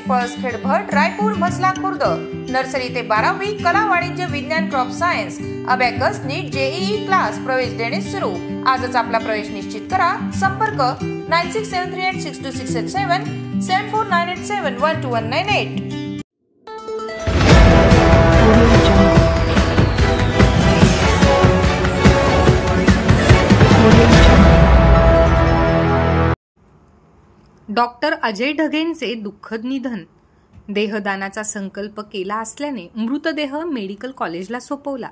पळसखेड भट, Raipur, Mhasla Khurd. Nursery ते 12वी, कला, वाणिज्य, विज्ञान, क्रॉप सायन्स, अबॅकस, नीट, जेईई क्लास प्रवेश देणे सुरू। आजच आपला प्रवेश निश्चित करा। संपर्क 9673862687 7498712198। डॉक्टर अजय ढगेंचे दुःखद निधन। देहदानाचा संकल्प केला असल्याने मृतदेह मेडिकल कॉलेजला सोपवला।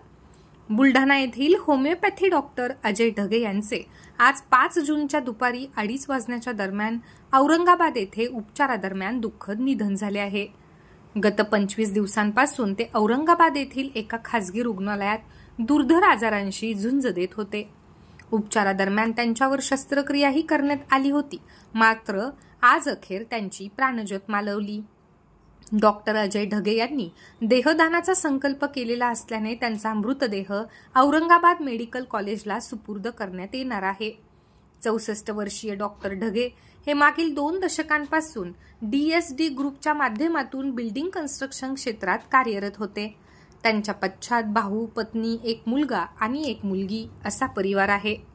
बुलढाणा येथील होमिओपॅथी डॉक्टर अजय ढगे यांचे आज 5 जूनच्या दुपारी 2:30 वाजण्याच्या दरम्यान औरंगाबाद येथे उपचारादरम्यान दुःखद निधन झाले आहे। गत 25 दिवसांपासून ते औरंगाबाद येथील एका खासगी रुग्णालयात दुर्धर आजारांशी झुंज देत होते। उपचारादरम्यान त्यांच्यावर शस्त्रक्रियाही करण्यात आली होती, मात्र आज अखेर त्यांची प्राणज्योत मालवली। डॉक्टर अजय ढगे यांनी देहदानाचा संकल्प केलेला असल्याने त्यांचा मृतदेह औरंगाबाद मेडिकल कॉलेजला सुपूर्द करण्यात येणार आहे। 64 वर्षीय डॉक्टर ढगे हे मागील 2 दशकांपासून DSD ग्रुपच्या माध्यमातून बिल्डिंग कन्स्ट्रक्शन क्षेत्रात कार्यरत होते। त्यांच्या पश्चात भाऊ, पत्नी, एक मुलगा आणि एक मुलगी असा परिवार आहे।